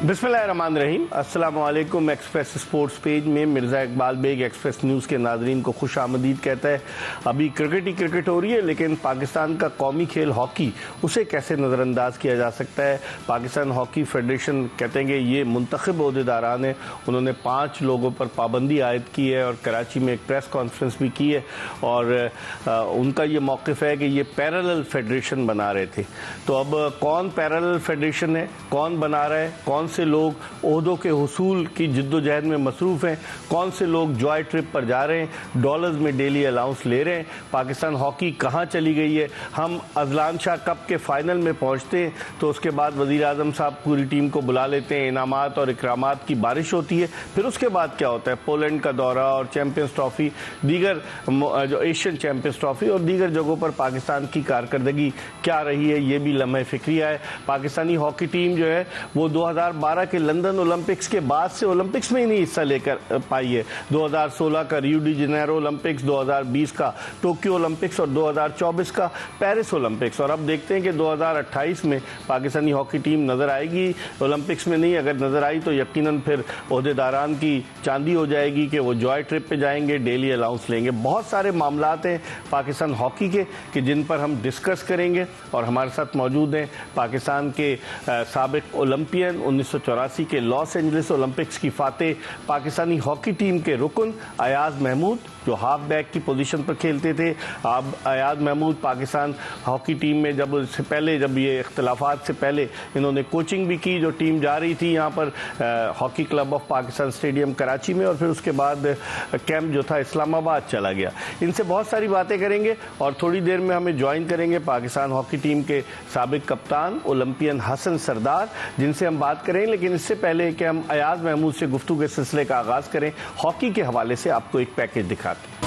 बिस्मिल्लाहिर्रहमानिर्रहीम। अस्सलाम वालेकुम। एक्सप्रेस स्पोर्ट्स पेज में मिर्ज़ा इकबाल बेग एक्सप्रेस न्यूज़ के नाजरीन को खुश आमदीद कहता है। अभी क्रिकेट ही क्रिकेट हो रही है, लेकिन पाकिस्तान का कौमी खेल हॉकी, उसे कैसे नज़रअंदाज किया जा सकता है। पाकिस्तान हॉकी फेडरेशन कहते हैं कि ये मुंतखब ओहदेदारान है, उन्होंने 5 लोगों पर पाबंदी आयद की है और कराची में एक प्रेस कॉन्फ्रेंस भी की है और उनका ये मौक़िफ़ है कि ये पैरेलल फेडरेशन बना रहे थे। तो अब कौन पैरेलल फेडरेशन है, कौन बना रहा है, कौन से लोग ओहदों के हुसूल की जिद्दोजहद में मसरूफ़ हैं, कौन से लोग जॉय ट्रिप पर जा रहे हैं, डॉलर्स में डेली अलाउंस ले रहे हैं, पाकिस्तान हॉकी कहाँ चली गई है। हम अजलान शाह कप के फाइनल में पहुँचते हैं तो उसके बाद वज़ीर आज़म साहब पूरी टीम को बुला लेते हैं, इनामात और इकरामात की बारिश होती है। फिर उसके बाद क्या होता है, पोलैंड का दौरा और चैम्पियंस ट्रॉफ़ी, दीगर जो एशियन चैम्पियंस ट्रॉफ़ी और दीगर जगहों पर पाकिस्तान की कारकर्दगी क्या रही है, ये भी लम्हे फ़िक्रिया है। पाकिस्तानी हॉकी टीम जो है वो 2012 के लंदन ओलंपिक्स के बाद से ओलंपिक्स में ही नहीं हिस्सा लेकर पाई है। 2016 का रियो डी जेनेरो ओलंपिक्स, 2020 का टोक्यो ओलंपिक्स और 2024 का पेरिस ओलंपिक्स। और अब देखते हैं कि 2028 में पाकिस्तानी हॉकी टीम नज़र आएगी, ओलंपिक्स में नहीं। अगर नज़र आई तो यकीनन फिर ओहदेदारान की चांदी हो जाएगी कि वो जॉय ट्रिप पे जाएंगे, डेली अलाउंस लेंगे। बहुत सारे मामलात हैं पाकिस्तान हॉकी के कि जिन पर हम डिस्कस करेंगे और हमारे साथ मौजूद हैं पाकिस्तान के साबिक ओलंपियन, 1984 के लॉस एंजलिस ओलंपिक्स की फातेह, पाकिस्तानी हॉकी टीम के रुकन अयाज महमूद जो हाफ बैक की पोजीशन पर खेलते थे। अब अयाज महमूद पाकिस्तान हॉकी टीम में जब ये इख्तलाफात से पहले इन्होंने कोचिंग भी की, जो टीम जा रही थी यहाँ पर hockey club of Pakistan stadium Karachi में, और फिर उसके बाद कैंप जो था इस्लामाबाद चला गया। इनसे बहुत सारी बातें करेंगे और थोड़ी देर में हमें ज्वाइन करेंगे पाकिस्तान हॉकी टीम के साबिक कप्तान ओलंपियन हसन सरदार, जिनसे हम बात करें। लेकिन इससे पहले कि हम अयाज महमूद से गुफ्तगू के सिलसिले का आगाज़ करें, हॉकी के हवाले से आपको एक पैकेज दिखाते हैं।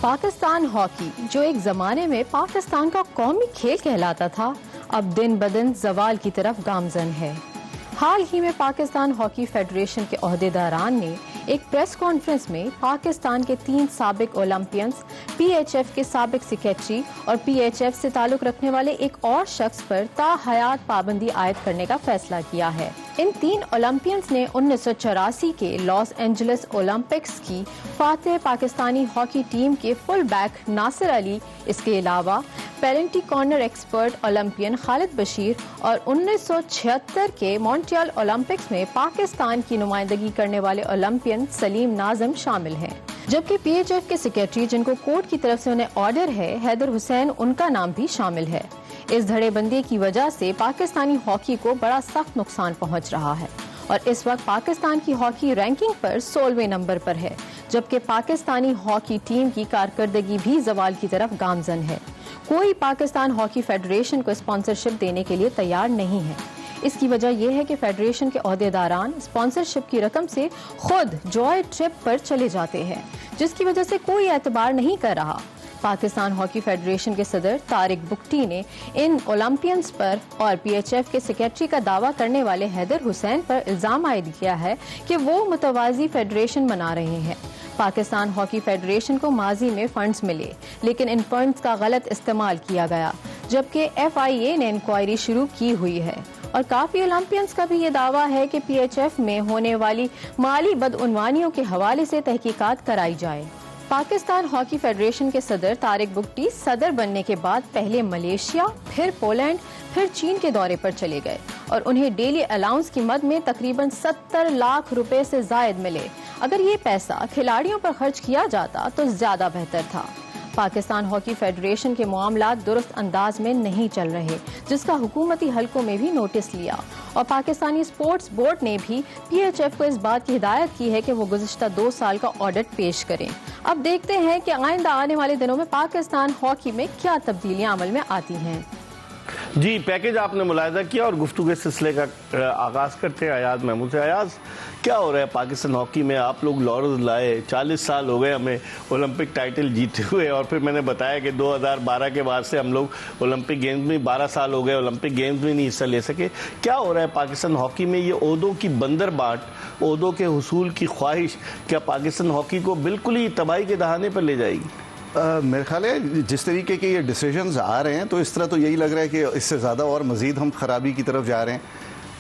पाकिस्तान हॉकी, जो एक ज़माने में पाकिस्तान का कौमी खेल कहलाता था, अब दिन ब दिन ज़वाल की तरफ गामज़न है। हाल ही में पाकिस्तान हॉकी फेडरेशन के ओहदेदारान ने एक प्रेस कॉन्फ्रेंस में पाकिस्तान के 3 साबिक ओलंपियंस, पीएचएफ के साबिक सेक्रेटरी और पीएचएफ से ताल्लुक़ रखने वाले एक और शख्स पर ताहयात पाबंदी आयद करने का फैसला किया है। इन 3 ओलंपियंस ने 1984 के लॉस एंजलिस ओलंपिक्स की फातेह पाकिस्तानी हॉकी टीम के फुल बैक नासिर अली, इसके अलावा penalty corner expert Olympian Khalid Bashir और 1976 के मॉन्ट्रियल ओलंपिक्स में पाकिस्तान की नुमाइंदगी करने वाले ओलंपियन सलीम नाज़िम शामिल हैं। जबकि पीएचएफ के सेक्रेटरी, जिनको कोर्ट की तरफ से उन्हें ऑर्डर है, हैदर हुसैन, उनका नाम भी शामिल है। इस धड़ेबंदी की वजह से पाकिस्तानी हॉकी को बड़ा सख्त नुकसान पहुंच रहा है और इस वक्त पाकिस्तान की हॉकी रैंकिंग पर 16वें नंबर पर है, जबकि पाकिस्तानी हॉकी टीम की कारकर्दगी भी ज़वाल की तरफ गामज़न है। कोई पाकिस्तान हॉकी फेडरेशन को स्पॉन्सरशिप देने के लिए तैयार नहीं है। इसकी वजह यह है कि फेडरेशन के ओहदेदारान स्पॉन्सरशिप की रकम से खुद जॉय ट्रिप पर चले जाते हैं, जिसकी वजह से कोई एतबार नहीं कर रहा। पाकिस्तान हॉकी फेडरेशन के सदर तारिक बुख्ती ने इन ओलंपियंस पर और पीएचएफ के सेक्रेटरी का दावा करने वाले हैदर हुसैन पर इल्जाम आयद किया है कि वो मुतवाज़ी फेडरेशन बना रहे हैं। पाकिस्तान हॉकी फेडरेशन को माजी में फंड्स मिले, लेकिन इन फंड्स का गलत इस्तेमाल किया गया, जबकि FIA ने इंक्वायरी शुरू की हुई है। और काफ़ी ओलंपियंस का भी ये दावा है कि पीएचएफ में होने वाली माली बदउनवानियों के हवाले से तहकीकात कराई जाए। पाकिस्तान हॉकी फेडरेशन के सदर तारिक बुख्ती सदर बनने के बाद पहले मलेशिया, फिर पोलैंड, फिर चीन के दौरे पर चले गए और उन्हें डेली अलाउंस की मद में तकरीबन 70 लाख रुपए से जायद मिले। अगर ये पैसा खिलाड़ियों पर खर्च किया जाता तो ज्यादा बेहतर था। पाकिस्तान हॉकी फेडरेशन के मामलात दुरुस्त अंदाज में नहीं चल रहे, जिसका हुकूमती हलकों में भी नोटिस लिया और पाकिस्तानी स्पोर्ट्स बोर्ड ने भी पीएचएफ को इस बात की हिदायत की है कि वो गुज़िश्ता 2 साल का ऑडिट पेश करें। अब देखते हैं कि आइंदा आने वाले दिनों में पाकिस्तान हॉकी में क्या तब्दीलियां अमल में आती हैं। जी, पैकेज आपने मुलाहिजा किया और गुफ्तगू के सिलसिले का आगाज़ करते हैं अयाज महमूद से। अयाज, क्या हो रहा है पाकिस्तान हॉकी में? आप लोग लॉरेंस लाए, 40 साल हो गए हमें ओलंपिक टाइटल जीते हुए, और फिर मैंने बताया कि 2012 के बाद से हम लोग ओलंपिक गेम्स में 12 साल हो गए, ओलंपिक गेम्स में नहीं हिस्सा ले सके। क्या हो रहा है पाकिस्तान हॉकी में? ये ओहदों की बंदरबाट, ओहदों के हुसूल की ख्वाहिश क्या पाकिस्तान हॉकी को बिल्कुल ही तबाही के दहाने पर ले जाएगी? मेरे ख्याल है जिस तरीके के ये डिसीजंस आ रहे हैं तो इस तरह तो यही लग रहा है कि इससे ज़्यादा और मज़ीद हम खराबी की तरफ जा रहे हैं।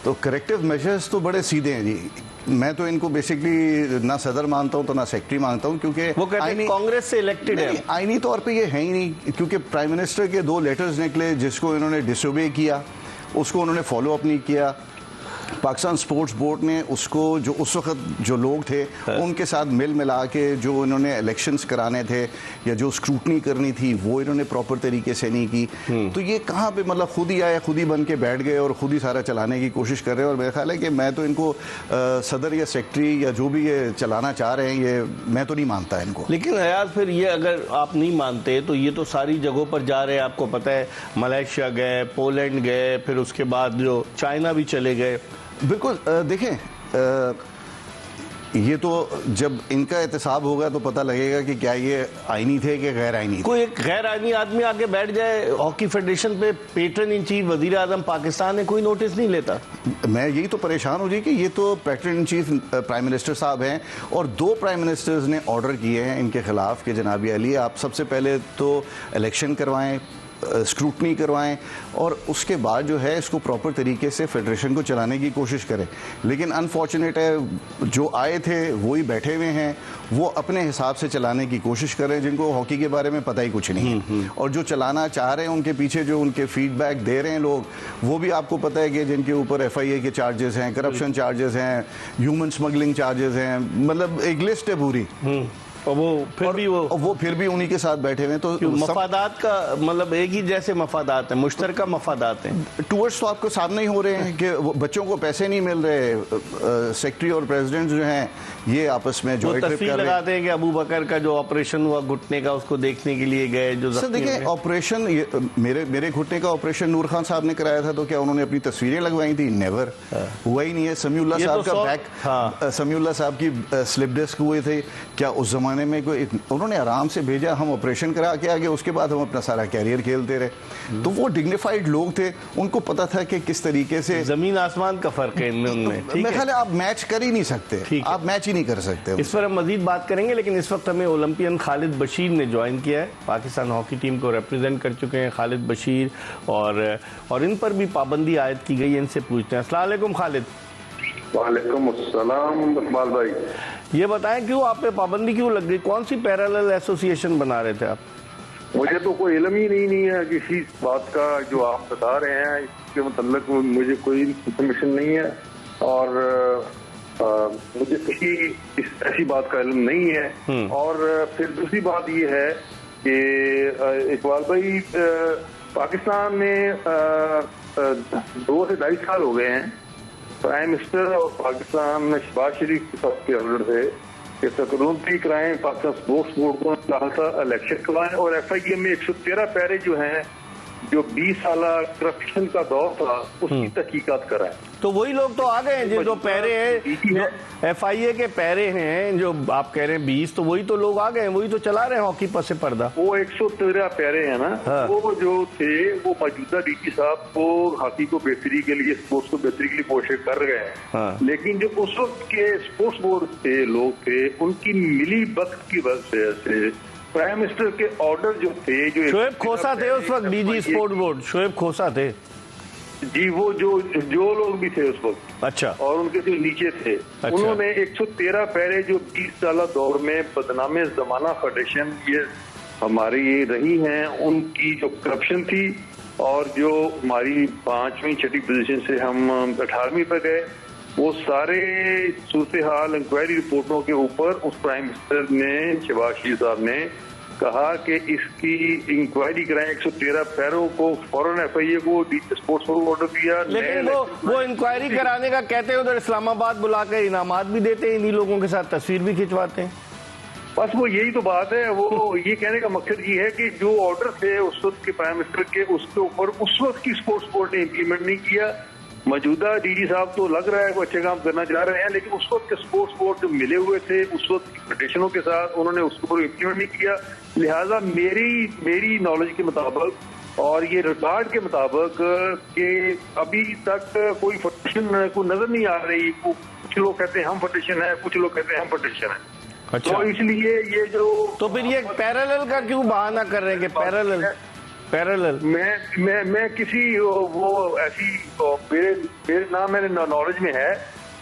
तो करेक्टिव मेजर्स तो बड़े सीधे हैं जी। मैं तो इनको बेसिकली ना सदर मानता हूँ तो ना सेक्रेटरी मानता हूँ, क्योंकि वो कहते हैं कांग्रेस से इलेक्टेड है। आईनी तौर पे ये है ही नहीं, क्योंकि प्राइम मिनिस्टर के 2 लेटर्स निकले जिसको इन्होंने डिसोबे किया, उसको उन्होंने फॉलो अप नहीं किया। पाकिस्तान स्पोर्ट्स बोर्ड ने उसको जो उस वक्त जो लोग थे उनके साथ मिल मिला के जो इन्होंने इलेक्शंस कराने थे या जो स्क्रूटनी करनी थी वो इन्होंने प्रॉपर तरीके से नहीं की। तो ये कहाँ पे मतलब खुद ही आए, खुद ही बन के बैठ गए और खुद ही सारा चलाने की कोशिश कर रहे हैं। और मेरा ख्याल है कि मैं तो इनको सदर या सेक्रेटरी या जो भी ये चलाना चाह रहे हैं, ये मैं तो नहीं मानता इनको। लेकिन यार फिर ये अगर आप नहीं मानते तो ये तो सारी जगहों पर जा रहे हैं। आपको पता है मलेशिया गए, पोलैंड गए, फिर उसके बाद जो चाइना भी चले गए। बिल्कुल देखें, ये तो जब इनका एहतसाब होगा तो पता लगेगा कि क्या ये आईनी थे कि गैर आईनी थे। कोई एक गैर आईनी आदमी आके बैठ जाए हॉकी फेडरेशन पे, पेट्रन इन चीफ वजीर आजम पाकिस्तान है, कोई नोटिस नहीं लेता। मैं यही तो परेशान हो जी कि ये तो patron in chief prime minister साहब हैं और 2 प्राइम मिनिस्टर्स ने ऑर्डर किए हैं इनके खिलाफ कि जनाब अली आप सबसे पहले तो इलेक्शन करवाएं, स्क्रूटनी करवाएं और उसके बाद जो है इसको प्रॉपर तरीके से फेडरेशन को चलाने की कोशिश करें। लेकिन अनफॉर्चुनेट है जो आए थे वही बैठे हुए हैं, वो अपने हिसाब से चलाने की कोशिश कर रहे हैं जिनको हॉकी के बारे में पता ही कुछ नहीं है। और जो चलाना चाह रहे हैं उनके पीछे जो उनके फीडबैक दे रहे हैं लोग, वो भी आपको पता है कि जिनके ऊपर FIA के चार्जेस हैं, करप्शन चार्जेस हैं, ह्यूमन स्मगलिंग चार्जेस हैं, मतलब एक लिस्ट है पूरी। और वो फिर भी उन्हीं के साथ बैठे हुए। तो मफादात का मतलब एक ही जैसे मफादात है, मुश्तरका मफादात हैं। टूवर्ड्स तो आपको सामने ही हो रहे हैं कि बच्चों को पैसे नहीं मिल रहे। सेक्रेटरी और प्रेसिडेंट जो हैं ये आपस में जो तस्वीर लगाते हैं कि अबू बकर का जो ऑपरेशन हुआ घुटने का, उसको देखने के लिए गए। जो सर देखिए ऑपरेशन मेरे घुटने का ऑपरेशन नूर खान साहब ने कराया था, तो क्या उन्होंने अपनी तस्वीरें लगवाई थी? नेवर, हुआ ही नहीं है। समीउल्लाह साहब का बैक, समीउल्लाह साहब की स्लिप डिस्क हुए थे, क्या उस जमाने में कोई उन्होंने आराम से भेजा, हम ऑपरेशन करा के आगे, उसके बाद हम अपना सारा कैरियर खेलते रहे। तो वो डिग्निफाइड लोग थे, उनको पता था कि किस तरीके से जमीन आसमान का फर्क है इनमें। मेरे ख्याल है आप मैच कर ही नहीं सकते, आप मैच ही नहीं कर सकते। इस पर हम मजीद बात करेंगे, लेकिन इस वक्त हमें ओलंपियन खालिद बशीर ने ज्वाइन किया है। पाकिस्तान हॉकी टीम को रिप्रेजेंट कर चुके हैं खालिद बशीर, और इन पर भी पाबंदी आयद की गई है। इनसे पूछते हैं। अस्सलाम वालेकुम खालिद। वालेकुम अस्सलाम इकबाल भाई। ये बताएं क्यों आप पे पाबंदी क्यों लग गई? कौन सी पैरेलल एसोसिएशन बना रहे थे आप? मुझे तो कोई इल्म ही नहीं है किसी बात का जो आप बता रहे हैं, इसके मतलब मुझे कोई इंफॉर्मेशन नहीं है और मुझे किसी ऐसी बात का इल्म नहीं है। और फिर दूसरी बात ये है कि इकबाल भाई पाकिस्तान में 2 से 2.5 साल हो गए हैं प्राइम मिनिस्टर और पाकिस्तान में शहबाज शरीफ के ऑर्डर थे कि तकरूरी कराएं, पाकिस्तान स्पोर्ट्स बोर्ड को कहा था इलेक्शन करवाएं और FIA में 113 पैरे जो हैं, जो 20 साल करप्शन का दौर था, उसकी तहकीकात कराएं। तो वही लोग तो आ गए हैं जो पैरे हैं, जो FIA के पैरे हैं, जो आप कह रहे हैं 20, तो वही तो लोग आ गए हैं, वही तो चला रहे हैं हॉकी पसे पर्दा। वो 113 पैरे हैं ना। हाँ। वो जो थे वो मौजूदा DG साहब को हॉकी को बेहतरी के लिए, स्पोर्ट्स को बेहतरी के लिए कोशिश कर गए हैं। हाँ। लेकिन जो उस वक्त के स्पोर्ट्स बोर्ड के लोग थे, उनकी मिली भगत की वजह से प्राइम मिनिस्टर के ऑर्डर जो थे, जो शोएब खोसा थे उस वक्त DG स्पोर्ट्स बोर्ड, शोएब खोसा थे जी, वो जो लोग भी थे उस वक्त। अच्छा। और उनके जो नीचे थे। अच्छा। उन्होंने 113 पैरे जो 20 साल दौर में बदनामे जमाना फेडरेशन ये हमारी रही हैं, उनकी जो करप्शन थी और जो हमारी 5वीं 6वीं पोजीशन से हम 18वीं पर गए, वो सारे सूरत हाल इंक्वायरी रिपोर्टों के ऊपर उस प्राइम मिनिस्टर ने, शहबाज शरीफ साहब ने कहा कि इसकी इंक्वायरी कराएं। 113 पैरों को फौरन FIA को स्पोर्ट्स को ऑर्डर दिया। लेकिन वो इंक्वायरी कराने का कहते हैं, उधर इस्लामाबाद बुलाकर इनामात भी देते हैं, इन्हीं लोगों के साथ तस्वीर भी खिंचवाते हैं। बस वो यही तो बात है। वो ये कहने का मकसद ये है कि जो ऑर्डर थे उस वक्त के प्राइम मिनिस्टर के, उसके ऊपर उस वक्त की स्पोर्ट्स बोर्ड ने इम्प्लीमेंट नहीं किया। मौजूदा DG साहब तो लग रहा है वो अच्छे काम करना चाह रहे हैं, लेकिन उस वक्त के स्पोर्ट्स बोर्ड जो मिले हुए थे उस वक्त की फेडरेशनों के साथ, उन्होंने उसके ऊपर इम्प्लीमेंट नहीं किया। लिहाजा मेरी नॉलेज के मुताबिक और ये रिकॉर्ड के मुताबिक कि अभी तक कोई फेडरेशन को नजर नहीं आ रही। कुछ लोग कहते हैं हम फेडरेशन है, कुछ लोग कहते हैं हम फेडरेशन है। अच्छा। तो इसलिए ये जो तो फिर ये पैरेलल का क्यों बहाना कर रहे हैं कि पैरेलल? मैं किसी वो ऐसी मेरे ना मेरे नॉलेज में है,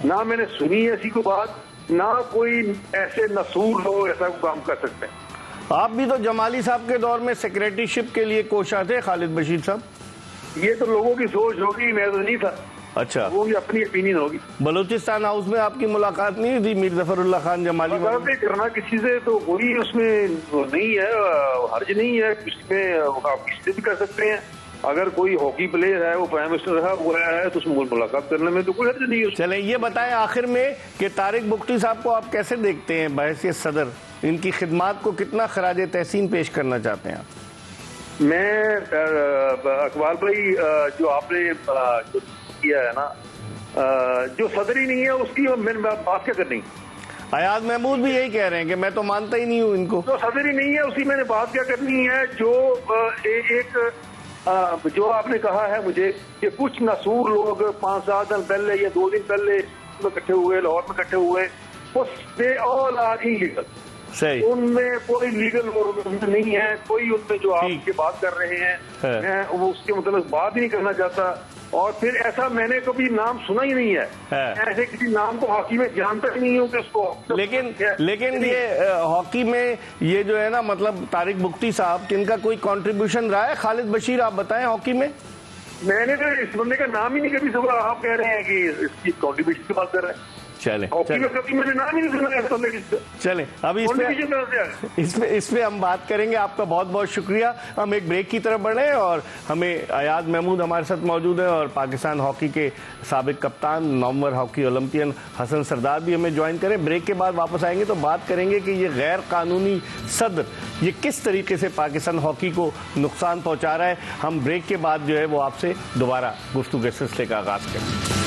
ना मैंने सुनी ऐसी कोई बात, ना कोई ऐसे नसूर लोग ऐसा काम कर सकते हैं। आप भी तो जमाली साहब के दौर में सेक्रेटरीशिप के लिए कोशा थे, खालिद बशीर साहब। ये तो लोगों की सोच होगी, मैं तो नहीं था। अच्छा, वो की अपनी ओपिनियन होगी। बलूचिस्तान हाउस में आपकी मुलाकात नहीं हुई थी मीर जफरुल्लाह खान जमाली? बातें करना किसी से तो कोई उसमें नहीं है, हर्ज नहीं है, इसमें आप किसी से भी कर सकते हैं। अगर कोई हॉकी प्लेयर है, वो प्राइम मिनिस्टर है, वो है, तो उसमें मुलाकात करने में तो कोई हर्ज नहीं है। चले ये बताएं आखिर में कि तारिक बुख्ती साहब को आप कैसे देखते हैं बहैसियत सदर? इनकी खिदमात को कितना खराज तहसीन पेश करना चाहते हैं आप? मैं अकबाल भाई, जो आपने जो किया है ना, जो सदर ही नहीं है उसकी मैंने बात क्या करनी। अयाज महमूद भी यही कह रहे हैं कि मैं तो मानता ही नहीं हूँ इनको। जो सदर ही नहीं है उसकी मैंने बात क्या करनी है। जो जो आपने कहा है मुझे कि कुछ नसूर लोग 5-7 दिन पहले या 2 दिन पहले इकट्ठे हुए, लाहौर में इकट्ठे हुए, दे ऑल आर इलीगल। सही, उनमें कोई लीगल नहीं है, कोई उनमें जो आपकी बात कर रहे हैं मैं वो उसके मतलब बात ही नहीं करना चाहता। और फिर ऐसा मैंने कभी नाम सुना ही नहीं है, ऐसे किसी नाम को हॉकी में जानता ही नहीं हूँ कि उसको। लेकिन ये हॉकी में ये जो है ना, मतलब तारिक बुख्ती साहब, इनका कोई कंट्रीब्यूशन रहा है? खालिद बशीर आप बताएं हॉकी में। मैंने तो इस बंदे का नाम ही नहीं कभी सुना। आप कह रहे हैं कि इसकी कंट्रीब्यूशन की बात कर रहे हैं। चले चले अभी इस पे हम बात करेंगे। आपका बहुत बहुत शुक्रिया। हम एक ब्रेक की तरफ बढ़े और हमें अयाज महमूद हमारे साथ मौजूद है और पाकिस्तान हॉकी के साबिक कप्तान, नवंबर हॉकी ओलंपियन हसन सरदार भी हमें ज्वाइन करें। ब्रेक के बाद वापस आएंगे तो बात करेंगे कि ये गैर कानूनी सदर ये किस तरीके से पाकिस्तान हॉकी को नुकसान पहुंचा रहा है। हम ब्रेक के बाद जो है वो आपसे दोबारा गुफ्तगू के सिलसिले का आगाज करेंगे।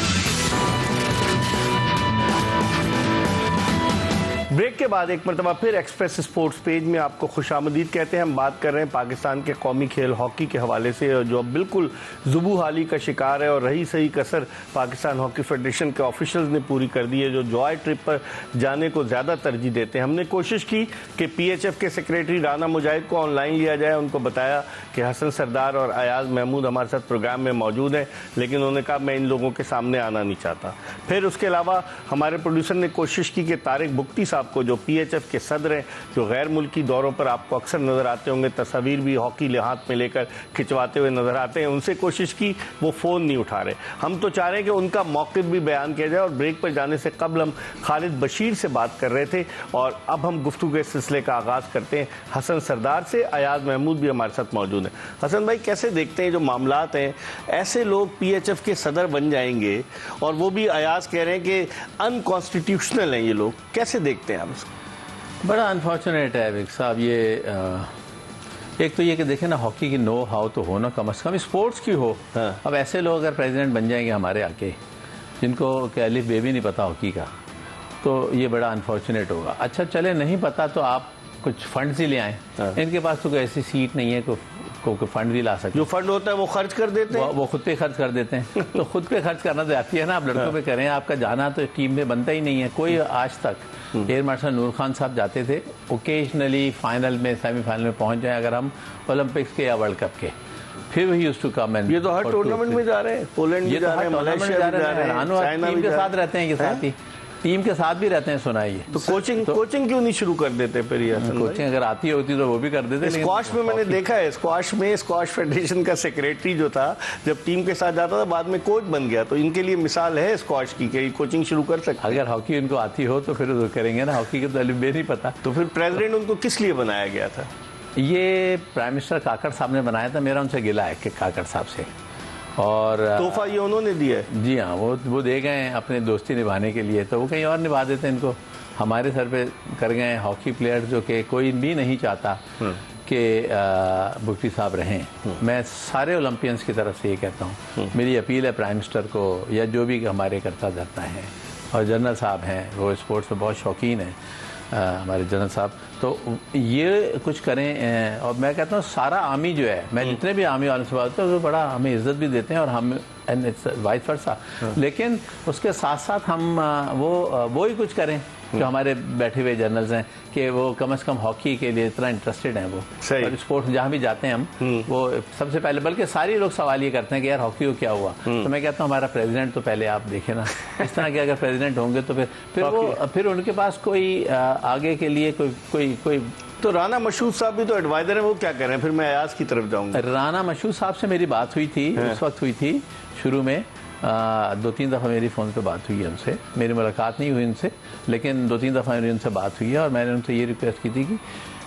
ब्रेक के बाद एक मरतबा फिर एक्सप्रेस स्पोर्ट्स पेज में आपको खुशामदीद कहते हैं। हम बात कर रहे हैं पाकिस्तान के कौमी खेल हॉकी के हवाले से, जो अब बिल्कुल जुबू हाली का शिकार है और रही सही कसर पाकिस्तान हॉकी फेडरेशन के ऑफिशियल्स ने पूरी कर दी है, जो जॉय ट्रिप पर जाने को ज़्यादा तरजीह देते हैं। हमने कोशिश की कि PHF के सेक्रेटरी राना मुजाहिद को ऑनलाइन लिया जाए, उनको बताया कि हसन सरदार और अयाज महमूद हमारे साथ प्रोग्राम में मौजूद हैं, लेकिन उन्होंने कहा मैं इन लोगों के सामने आना नहीं चाहता। फिर उसके अलावा हमारे प्रोड्यूसर ने कोशिश की कि तारिक बुख्ती साहब को, जो PHF के सदर हैं, जो गैर मुल्की दौरों पर आपको अक्सर नजर आते होंगे, तस्वीर भी हॉकी हाथ में लेकर खिंचवाते हुए नजर आते हैं, उनसे कोशिश की, वो फ़ोन नहीं उठा रहे। हम तो चाह रहे हैं कि उनका मौक़िफ़ भी बयान किया जाए। और ब्रेक पर जाने से कबल हम खालिद बशीर से बात कर रहे थे और अब हम गुफ्तगू के सिलसिले का आगाज़ करते हैं हसन सरदार से। अयाज महमूद भी हमारे साथ मौजूद हैं। हसन भाई, कैसे देखते हैं जो मामलात हैं, ऐसे लोग PHF के सदर बन जाएंगे और वो भी अयाज कह रहे हैं कि अनकॉन्स्टिट्यूशनल हैं ये लोग, कैसे देखते हैं आप इसको? बड़ा अनफॉर्चुनेट है विक साहब। ये एक तो ये कि देखें ना, हॉकी की नो हाउ तो हो ना, कम से कम स्पोर्ट्स की हो। हाँ। अब ऐसे लोग अगर प्रेसिडेंट बन जाएंगे हमारे आके, जिनको कि अलिफ बे भी नहीं पता हॉकी का, तो ये बड़ा अनफॉर्चुनेट होगा। अच्छा चले, नहीं पता तो आप कुछ फंड्स ही ले आएँ। हाँ। इनके पास तो कोई ऐसी सीट नहीं है को फंड भी ला सकते। जो फंड होता है वो खर्च कर देते हैं, वो खुद पे खर्च कर देते हैं। तो खुद पे खर्च करना तो आती है ना, आप लड़कों पे करें। आपका जाना तो टीम में बनता ही नहीं है। कोई आज तक, एयर मार्शल नूर खान साहब जाते थे ओकेजनली, फाइनल में सेमीफाइनल में पहुंच जाए अगर हम ओलंपिक्स के या वर्ल्ड कप के, फिर भी यूज्ड टू कम एंड ये तो हर टूर्नामेंट में जा रहे हैं, पोलैंड भी जा रहे हैं, मलेशिया भी जा रहे हैं, चाइना टीम भी के जा साथ रहते हैं, के साथ ही टीम के साथ भी रहते हैं। सुनाइए तो कोचिंग क्यों नहीं शुरू कर देते फिर? ये कोचिंग अगर आती होती तो वो भी कर देते। स्क्वाश में मैंने देखा है, स्क्वाश फेडरेशन का सेक्रेटरी जो था, जब टीम के साथ जाता था बाद में कोच बन गया। तो इनके लिए मिसाल है स्क्वाश की कि कोचिंग शुरू कर सकते। अगर हॉकी उनको आती हो तो फिर वो करेंगे ना। हॉकी के तो अलिफ बे नहीं पता। तो फिर प्रेसिडेंट उनको किस लिए बनाया गया था? ये प्राइम मिनिस्टर काकड़ साहब ने बनाया था। मेरा उनसे गिला है कि काकड़ साहब से, और तोहफा ये उन्होंने दिया है। जी हाँ, वो दे गए हैं अपने दोस्ती निभाने के लिए, तो वो कहीं और निभा देते हैं। इनको हमारे सर पे कर गए हैं हॉकी प्लेयर्स, जो कि कोई भी नहीं चाहता कि बुख्ती साहब रहें। मैं सारे ओलंपियंस की तरफ से ये कहता हूँ, मेरी अपील है प्राइम मिनिस्टर को या जो भी हमारे करता धरता है, और जनरल साहब हैं वो स्पोर्ट्स में बहुत शौकीन हैं हमारे जनरल साहब, तो ये कुछ करें। और मैं कहता हूँ सारा आर्मी जो है, मैं जितने भी आर्मी वालों से बात करता हूँ वो बड़ा हमें इज्जत भी देते हैं और हम वाइस वर्सा, लेकिन उसके साथ साथ हम वो ही कुछ करें जो हमारे बैठे हुए जर्नल्स हैं कि वो कम से कम हॉकी के लिए इतना इंटरेस्टेड हैं वो, सही। और स्पोर्ट्स जहाँ भी जाते हैं हम वो सबसे पहले, बल्कि सारे लोग सवाल ये करते हैं कि यार हॉकी को क्या हुआ, तो मैं कहता हूँ हमारा प्रेसिडेंट तो पहले आप देखें ना, इस तरह के अगर प्रेसिडेंट होंगे तो फिर उनके पास कोई आगे के लिए कोई तो राना मशहूद साहब भी तो एडवाइजर है, वो क्या कर रहे हैं? फिर मैं अयाज की तरफ जाऊंगा। राना मशहूद साहब से मेरी बात हुई थी, उस वक्त हुई थी शुरू में, 2-3 दफ़ा मेरी फ़ोन पे बात हुई है उनसे, मेरी मुलाकात नहीं हुई उनसे, लेकिन 2-3 दफ़ा मेरी उनसे बात हुई है और मैंने उनसे ये रिक्वेस्ट की थी कि,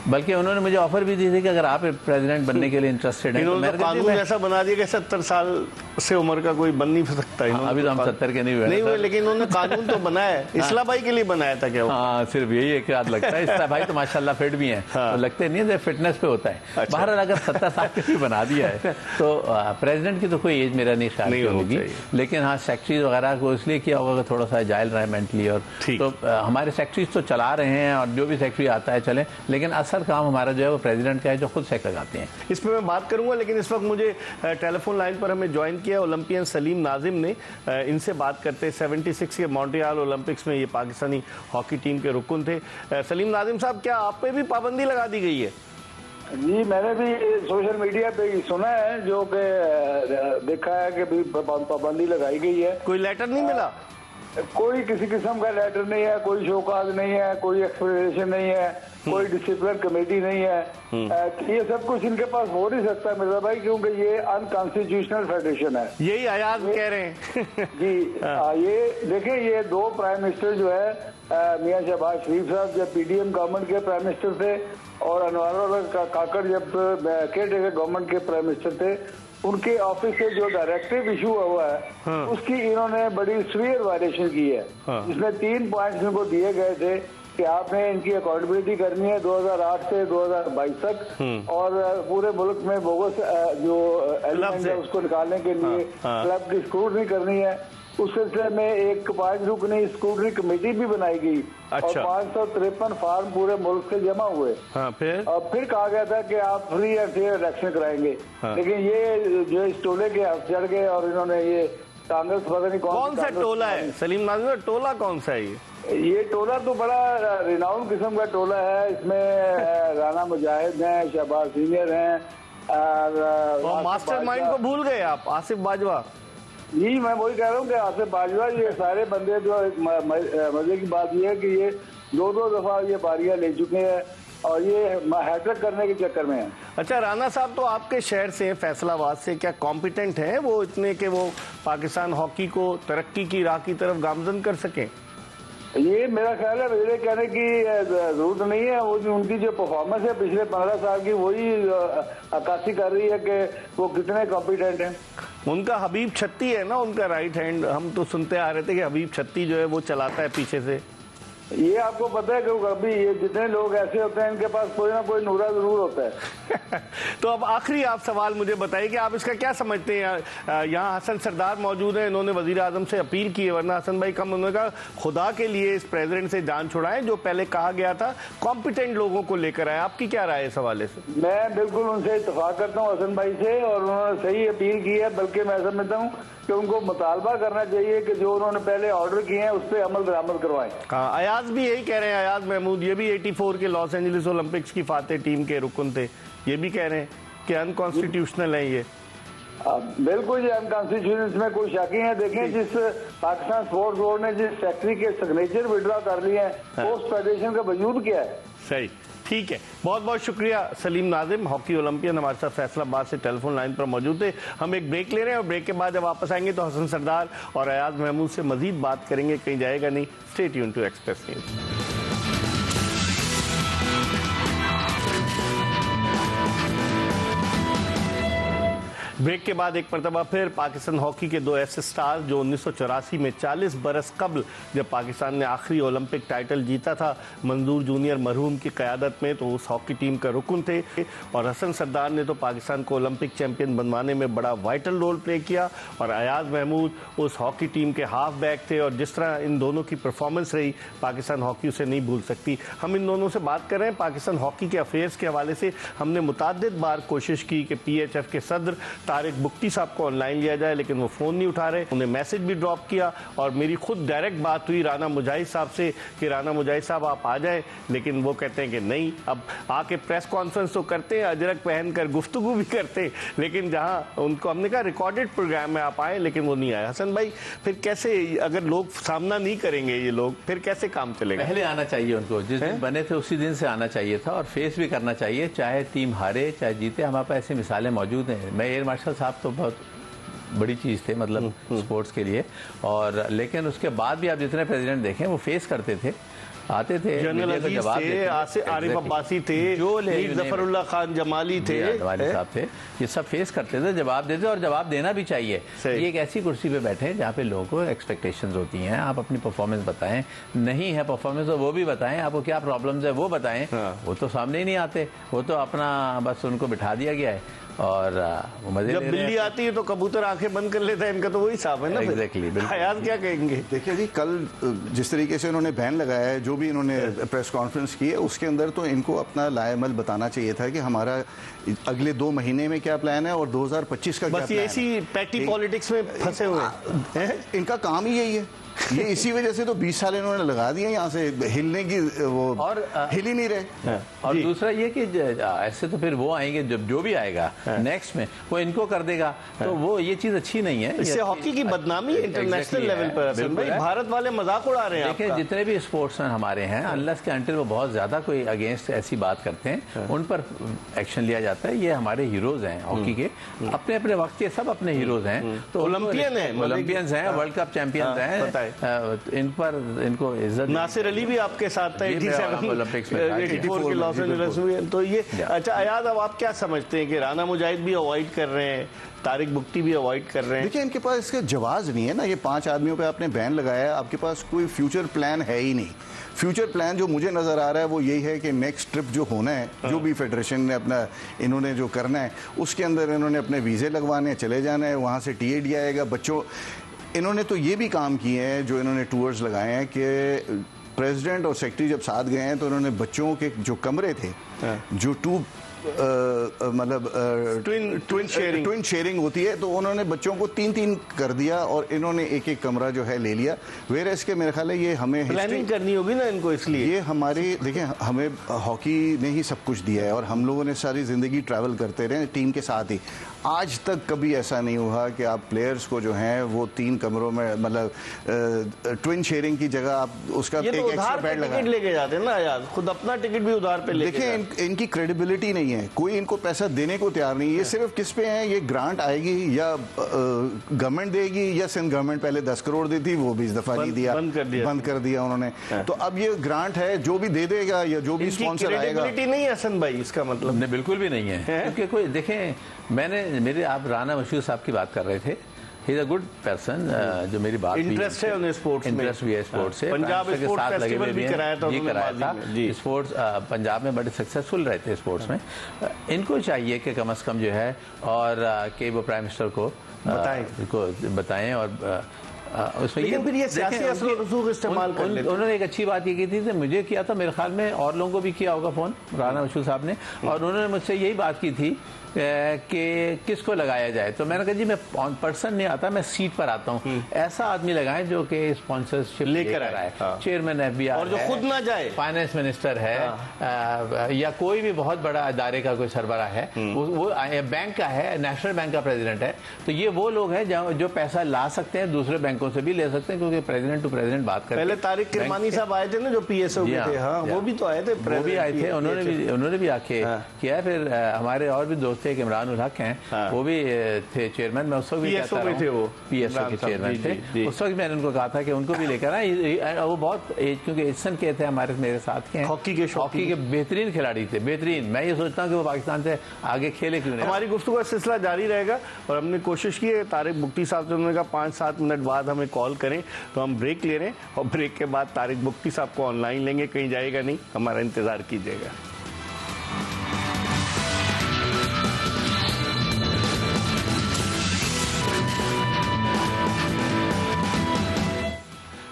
बल्कि उन्होंने मुझे ऑफर भी दी थी कि अगर आप प्रेसिडेंट बनने के लिए इंटरेस्टेड हैं तो इन्होंने कानून ऐसा बना दिया कि 70 साल से उम्र का कोई बन नहीं सकता। अभी तो हम 70 के नहीं हुए, लेकिन उन्होंने कानून तो बनाया है। इस्ला भाई के लिए बनाया था क्या? हाँ, सिर्फ यही एक याद लगता है। इस्ला भाई तो माशाल्लाह फिट भी हैं, तो लगते नहीं है, फिटनेस पे होता है। बहरहाल अगर 70 साल के लिए बना दिया है तो प्रेसिडेंट की तो कोई एज मेरा नहीं ख्याल होगी, लेकिन हाँ सेक्रेटरीज वगैरह को इसलिए किया होगा थोड़ा सा जायल रहा है मेंटली, और तो हमारे सेक्रेटरीज तो चला रहे हैं और जो भी सेक्रेटरी आता है चले, लेकिन असल काम हमारा जो है वो प्रेसिडेंट का है जो खुद सेक लगाते हैं। इस पर मैं बात करूंगा, लेकिन इस वक्त मुझे टेलीफोन लाइन पर हमें ज्वाइन किया ओलंपियन सलीम नाजिम ने। इनसे बात करते हैं 76 के मॉन्ट्रियल ओलंपिक्स में ये पाकिस्तानी हॉकी टीम के रुकन थे। सलीम नाजिम साहब, क्या आप पे भी पाबंदी लगा दी गई है? जी, मैंने भी सोशल मीडिया पे सुना है, जो कि देखा है कि भी पाबंदी लगाई गई है। कोई लेटर नहीं मिला? कोई किसी किस्म का लेटर नहीं है, कोई शोकाज नहीं है, कोई एक्सप्लेनेशन नहीं है, कोई डिसिप्लिन कमेटी नहीं है। ये सब कुछ इनके पास हो नहीं सकता मिर्जा भाई, क्योंकि ये अनकॉन्स्टिट्यूशनल फेडरेशन है। यही अयाज कह रहे हैं। जी, ये देखें, ये 2 प्राइम मिनिस्टर जो है, मियां शहबाज शरीफ साहब जब पीडीएम गवर्नमेंट के प्राइम मिनिस्टर थे और अनवर काकड़ जब केयर टेकर गवर्नमेंट के प्राइम मिनिस्टर थे, उनके ऑफिस से जो डायरेक्टिव इशू हुआ है उसकी इन्होंने बड़ी सीवियर वायलेशन की है। इसमें 3 पॉइंट्स इनको दिए गए थे कि आपने इनकी अकाउंटेबिलिटी करनी है 2008 से 2022 तक, और पूरे मुल्क में बोगस जो एलिमेंट है उसको निकालने के लिए क्लब की स्क्रूटनी करनी है। उस सिलसिले में एक 5 रुकनी स्क्रूटनी कमेटी भी बनाई गई। अच्छा। और 553 फार्म पूरे मुल्क से जमा हुए। और फिर कहा गया था कि आप फ्री एंड फेयर इलेक्शन कराएंगे। लेकिन ये जो इस टोले के हथ चढ़ गए और इन्होंने ये कांग्रेस पता नहीं कौन सा टोला है सलीम नाजिम, टोला कौन सा है ये टोला तो बड़ा रिनाउंड किस्म का टोला है। इसमें राना मुजाहिद हैं, शहबाज सीनियर हैं, और मास्टर माइंड को भूल गए आप, आसिफ बाजवा। जी, मैं वही कह रहा हूँ कि आसिफ बाजवा, ये सारे बंदे जो मजे की बात ये है कि ये 2-2 दफा ये बारियां ले चुके हैं और ये हैट्रिक करने के चक्कर में है। अच्छा, राना साहब तो आपके शहर से, फैसलाबाद से, क्या कॉम्पिटेंट हैं वो इतने कि वो पाकिस्तान हॉकी को तरक्की की राह की तरफ गामजन कर सकें? ये मेरा ख्याल है मेरे कहने की जरूरत नहीं है। वो उनकी जो परफॉर्मेंस है पिछले 15 साल की, वही अक्कासी कर रही है कि वो कितने कॉम्पिटेंट हैं। उनका हबीब छत्ती है ना, उनका राइट हैंड, हम तो सुनते आ रहे थे कि हबीब छत्ती जो है वो चलाता है पीछे से। ये आपको पता है कि अभी ये जितने लोग ऐसे होते हैं इनके पास कोई ना कोई नूरा जरूर होता है। तो अब आखिरी आप सवाल मुझे बताइए कि आप इसका क्या समझते हैं? यहाँ हसन सरदार मौजूद हैं, इन्होंने वजीर आजम से अपील की है, वरना हसन भाई कम, उन्होंने कहा खुदा के लिए इस प्रेसिडेंट से जान छुड़ाएं, जो पहले कहा गया था कॉम्पिटेंट लोगों को लेकर आए। आपकी क्या राय है इस हवाले से? मैं बिल्कुल उनसे इत्तेफाक करता हूँ हसन भाई से, और उन्होंने सही अपील की है। बल्कि मैं समझता हूँ कि उनको मुतालबा करना चाहिए कि जो उन्होंने पहले ऑर्डर किए हैं उस पर अमल दरामद करवाएं। हाँ, अयाज भी यही कह रहे हैं, अयाज महमूद, ये भी 84 के लॉस एंजलिस ओलंपिक्स की फातेह टीम के रुकन थे, ये भी कह रहे हैं कि अनकॉन्स्टिट्यूशनल है ये। बिल्कुल ये अनकॉन्स्टिट्यूशनल, इसमें कोई शक ही है। देखें, जिस पाकिस्तान स्पोर्ट्स बोर्ड ने जिस सेक्रेटरी के सिग्नेचर विड्रॉ कर लिए हैं, उस फेडरेशन का वजूद क्या है? सही, ठीक है। बहुत बहुत शुक्रिया सलीम नाजिम, हॉकी ओलंपियन, हमारे साथ फैसलाबाद से टेलीफोन लाइन पर मौजूद थे। हम एक ब्रेक ले रहे हैं और ब्रेक के बाद जब वापस आएंगे तो हसन सरदार और अयाज महमूद से मजीद बात करेंगे, कहीं जाएगा नहीं। Stay tuned to Express News. Break के बाद एक मरतबा फिर पाकिस्तान हॉकी के 2 ऐसे स्टार्स जो 1984 में 40 बरस कबल जब पाकिस्तान ने आखिरी ओलंपिक टाइटल जीता था मंजूर जूनियर मरहूम की क़यादत में, तो उस हॉकी टीम का रुकन थे। और हसन सरदार ने तो पाकिस्तान को ओलंपिक चैंपियन बनवाने में बड़ा वाइटल रोल प्ले किया, और अयाज महमूद उस हॉकी टीम के हाफ बैक थे। और जिस तरह इन दोनों की परफॉर्मेंस रही, पाकिस्तान हॉकी उसे नहीं भूल सकती। हम इन दोनों से बात कर रहे हैं पाकिस्तान हॉकी के अफेयर्स के हवाले से। हमने मुताद्दिद बार कोशिश की कि PHF के सदर तारिक बुख्ती साहब को ऑनलाइन लिया जाए, लेकिन वो फ़ोन नहीं उठा रहे। उन्हें मैसेज भी ड्रॉप किया और मेरी खुद डायरेक्ट बात हुई राना मुजाहिद साहब से कि राना मुजाहिद साहब आप आ जाएं, लेकिन वो कहते हैं कि नहीं। अब आके प्रेस कॉन्फ्रेंस तो करते हैं, अजरक पहनकर गुफ्तगू भी करते हैं, लेकिन जहां उनको हमने कहा रिकॉर्डेड प्रोग्राम में आप आए, लेकिन वो नहीं आए। हसन भाई, फिर कैसे, अगर लोग सामना नहीं करेंगे ये लोग, फिर कैसे काम चलेगा? पहले आना चाहिए उनको, जिस दिन बने थे उसी दिन से आना चाहिए था और फेस भी करना चाहिए, चाहे टीम हारे चाहे जीते। हमारे पास ऐसी मिसालें मौजूद हैं। मैं एयर मार्शल साहब तो बहुत बड़ी चीज़ थे, मतलब स्पोर्ट्स के लिए, और लेकिन उसके बाद भी आप जितने प्रेसिडेंट देखें वो फेस करते थे, आते थे, जनरल अजीज थे, आरिफ अब्बासी थे, मीर जफरुल्लाह खान जमाली थे, जमाली साहब थे, ये सब फेस करते थे, जवाब देते और जवाब देना भी चाहिए। ये एक ऐसी कुर्सी पे बैठे हैं जहाँ पे लोगों को एक्सपेक्टेशंस होती हैं, आप अपनी परफॉर्मेंस बताएं, नहीं है परफॉर्मेंस तो वो भी बताएं, आपको क्या प्रॉब्लम्स है वो बताएं। वो तो सामने ही नहीं आते, वो तो अपना बस उनको बिठा दिया गया है और वो मजे जब बिल्ली आती है तो कबूतर आंखें बंद कर लेता है, इनका तो वही हिसाब है ना। एग्जैक्टली, हयात क्या कहेंगे? देखिए जी, कल जिस तरीके से इन्होंने बैन लगाया है, जो भी इन्होंने प्रेस कॉन्फ्रेंस की है, उसके अंदर तो इनको अपना लाएमल बताना चाहिए था कि हमारा अगले 2 महीने में क्या प्लान है और 2025 का क्या बस प्लान है। ऐसी पैटी पॉलिटिक्स में फंसे हुए हैं। इनका काम ही यही है। ये इसी वजह से तो 20 साल इन्होंने लगा दिए यहाँ से हिलने की, वो और हिल ही नहीं रहे। और दूसरा ये कि ऐसे तो फिर वो आएंगे, जब जो भी आएगा नेक्स्ट में वो इनको कर देगा, तो वो ये चीज अच्छी नहीं है। इससे हॉकी की बदनामी इंटरनेशनल लेवल पर है। भाई भारत वाले मजाक उड़ा रहे हैं। देखिए, जितने भी स्पोर्ट्समैन हमारे हैं, अनलेस के अंटिल वो बहुत ज्यादा कोई अगेंस्ट ऐसी बात करते हैं, उन पर एक्शन लिया जाता है। ये हमारे हीरोज हैं हॉकी के, अपने अपने वक्त के सब अपने हीरोज हैं। तो ओलंपियन हैं, ओलंपियंस हैं, वर्ल्ड कप चैंपियंस हैं, इन पर इनको इज्जत। नासिर अली भी आपके साथ था 87 ओलंपिक्स में, 84 के लॉस एंजल्स में। तो ये अच्छा अयाद, अब आप क्या समझते हैं कि राना मुजाहिद भी अवॉइड कर रहे हैं, तारिक बुख्ती भी अवॉइड कर रहे हैं? देखिए, इनके पास इसका जवाब नहीं है ना। ये 5 आदमियों पे आपने बैन लगाया, आपके पास कोई फ्यूचर प्लान है ही नहीं। फ्यूचर प्लान जो मुझे नज़र आ रहा है वो यही है कि नेक्स्ट ट्रिप जो होना है, जो भी फेडरेशन ने अपना इन्होंने जो करना है, उसके अंदर इन्होंने अपने वीज़े लगवाने, चले जाना है, वहाँ से TAD आएगा। बच्चों, इन्होंने तो ये भी काम किए हैं, जो इन्होंने टूर्स लगाए हैं कि प्रेसिडेंट और सेक्रेटरी जब साथ गए हैं तो उन्होंने बच्चों के जो कमरे थे, जो मतलब ट्विन शेयरिंग होती है, तो उन्होंने बच्चों को 3-3 कर दिया और इन्होंने एक कमरा जो है ले लिया। वेर इसके मेरे ख्याल है ये हमें प्लानिंग करनी होगी ना इनको, इसलिए ये हमारे, देखिए, हमें हॉकी ने ही सब कुछ दिया है और हम लोगों ने सारी ज़िंदगी ट्रैवल करते रहे टीम के साथ ही। आज तक कभी ऐसा नहीं हुआ कि आप प्लेयर्स को जो हैं वो 3 कमरों में, मतलब ट्विन शेयरिंग की जगह आप उसका एक एक्स्ट्रा बेड लगा लेके जाते हैं ना यार, खुद अपना टिकट भी उधार पे लेके। देखिए, इनकी क्रेडिबिलिटी नहीं है, कोई इनको पैसा देने को तैयार नहीं है। ये सिर्फ किस पे है, ये ग्रांट आएगी या गवर्नमेंट देगी, या सिंध गवर्नमेंट पहले 10 करोड़ दी थी, वो भी इस दफा नहीं दिया, बंद कर दिया उन्होंने। तो अब ये ग्रांट है, जो भी दे देगा या जो भी स्पॉन्सर आएगा। नहीं है हसन भाई, इसका मतलब नहीं, बिल्कुल भी नहीं है, क्योंकि कोई देखें, मेरे आप राना मशहूर साहब की बात कर रहे थे, he is a good person, जो मेरी बात इंटरेस्ट है उन्हें स्पोर्ट्स में, इंटरेस्ट भी है स्पोर्ट्स से, पंजाब के साथ लगे हुए भी हैं, ये कराया था स्पोर्ट्स। पंजाब में बड़े सक्सेसफुल रहे थे स्पोर्ट्स में। इनको चाहिए कि कम से कम जो है, और कि वो प्राइम मिनिस्टर को बताएं और उसमें ये फिर ये सियासी असर और रसूख इस्तेमाल कर लेते हैं। उन्होंने एक अच्छी बात ये की थी, मुझे किया था, मेरे ख्याल में और लोगों को भी किया होगा फ़ोन, राना मशहूर साहब ने, और उन्होंने मुझसे यही बात की थी कि किसको लगाया जाए। तो मैंने कहा जी, मैं पर्सन नहीं आता, मैं सीट पर आता हूँ। ऐसा आदमी लगाएं जो कि स्पॉन्सरशिप लेकर आए, चेयरमैन FBR और जो खुद ना जाए, फाइनेंस मिनिस्टर है, या कोई भी बहुत बड़ा इदारे का कोई सरबराह है, वो बैंक का है, नेशनल बैंक का प्रेसिडेंट है, तो ये वो लोग हैं जो पैसा ला सकते हैं, दूसरे बैंकों से भी ले सकते हैं, क्योंकि प्रेसिडेंट टू प्रेसिडेंट बात करते हैं। पहले तारिक किरमानी साहब आए थे ना, जो PSO के थे, हाँ, वो भी तो आए थे, वो भी आए थे, उन्होंने भी आके किया। फिर हमारे और भी दोस्त थे, इमरान उल हक हैं, वो भी थे चेयरमैन, मैं उस वक्त भी PSO के चेयरमैन थे, उस वक्त मैंने उनको कहा था कि उनको भी लेकर आए। वो बहुत क्योंकि एशियन के थे, हमारे मेरे साथ के, हॉकी के बेहतरीन खिलाड़ी थे, बेहतरीन। मैं ये सोचता हूँ कि वो पाकिस्तान से आगे खेले क्यों नहीं। हमारी गुफ्तगू का सिलसिला जारी रहेगा और हमने कोशिश की है, तारिक बुख्ती साहब से उन्होंने कहा 5-7 मिनट बाद हमें कॉल करें, तो हम ब्रेक ले रहे हैं और ब्रेक के बाद तारिक बुख्ती साहब को ऑनलाइन लेंगे, कहीं जाएगा नहीं, हमारा इंतजार कीजिएगा।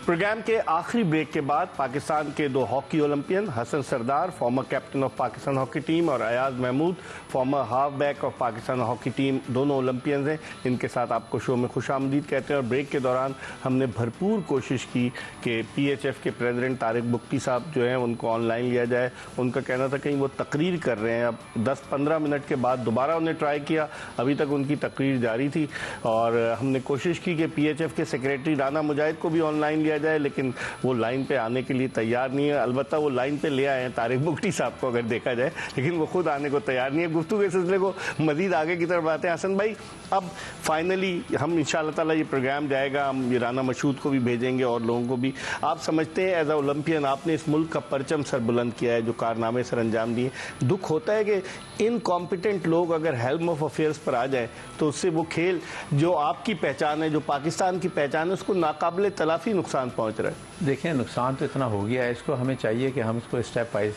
प्रोग्राम के आखिरी ब्रेक के बाद पाकिस्तान के दो hockey Olympian Hasan Sardar former captain of Pakistan hockey team और Ayaz Mahmood former half back of Pakistan hockey team दोनों ओलंपियंस हैं। इनके साथ आपको शो में खुशामदीद कहते हैं। और ब्रेक के दौरान हमने भरपूर कोशिश की कि PHF के प्रेसिडेंट तारिक बुख्ती साहब जो हैं उनको ऑनलाइन लिया जाए। उनका कहना था कहीं वो तकरीर कर रहे हैं। अब 10-15 मिनट के बाद दोबारा उन्हें ट्राई किया, अभी तक उनकी तकरीर जारी थी। और हमने कोशिश की कि PHF के सेक्रेटरी राना मुजाहिद को भी ऑनलाइन लिया जाए, लेकिन वो लाइन पे आने के लिए तैयार नहीं है। अलबत्ता वो लाइन पे ले आए हैं तारिक बुख्ती साहब को अगर देखा जाए, लेकिन वो खुद आने को तैयार नहीं है। गुफ्तगू के सिलसिले को मजीद आगे की तरफ आते हैं। हसन भाई, अब फाइनली हम इंशाअल्लाह ताला ये प्रोग्राम जाएगा, हम ये राना मशहूद को भी भेजेंगे और लोगों को भी। आप समझते हैं एज अ ओलंपियन आपने इस मुल्क का परचम सर बुलंद किया है, जो कारनामे सर अंजाम दिए। दुख होता है कि इनकॉम्पिटेंट लोग अगर हेल्म ऑफ अफेयर्स पर आ जाए तो उससे वो खेल जो आपकी पहचान है, जो पाकिस्तान की पहचान है, उसको नाकाबिले तलाफी नुकसान पहुंच रहा है। देखिए, नुकसान तो इतना हो गया है, इसको हमें चाहिए कि हम इसको स्टेप वाइज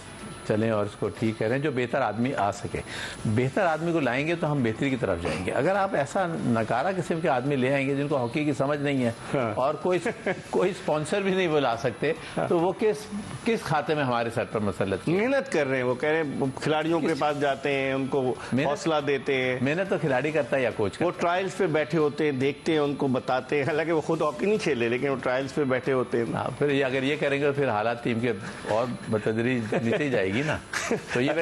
चलें और इसको ठीक करें, जो बेहतर आदमी आ सके। बेहतर आदमी को लाएंगे तो हम बेहतरी की तरफ जाएंगे। अगर आप ऐसा नकारा किस्म के आदमी ले आएंगे जिनको हॉकी की समझ नहीं है और कोई स्पॉन्सर भी नहीं बुला सकते, तो वो किस खाते में हमारे सर पर मसलत मेहनत कर रहे हैं। वो कह रहे हैं खिलाड़ियों के पास जाते हैं, उनको हौसला देते हैं। मेहनत तो खिलाड़ी करता है या कोच। वो ट्रायल्स पे बैठे होते हैं, देखते हैं, उनको बताते हैं। हालांकि वो खुद हॉकी नहीं खेले, लेकिन वो ट्रायल्स पे बैठे होते हैं। फिर अगर ये करेंगे तो फिर हालात टीम के और बतदरीज नीचे जाएगी ना। तो ये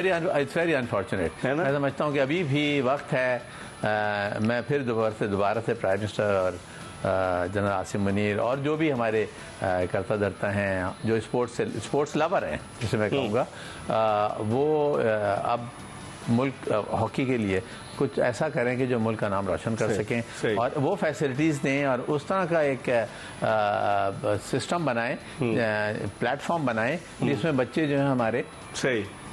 इट्स वेरी अनफॉर्चुनेट। मैं समझता हूँ कि अभी भी वक्त है। मैं फिर दोबारा से प्राइम मिनिस्टर और जनरल आसिम मुनीर और जो भी हमारे करता धरता हैं, जो स्पोर्ट्स लवर हैं जिसे मैं कहूँगा, वो अब मुल्क हॉकी के लिए कुछ ऐसा करें कि जो मुल्क का नाम रोशन कर सकें और वो फैसिलिटीज़ दें और उस तरह का एक सिस्टम बनाएं, प्लेटफॉर्म बनाएं जिसमें बच्चे जो हैं हमारे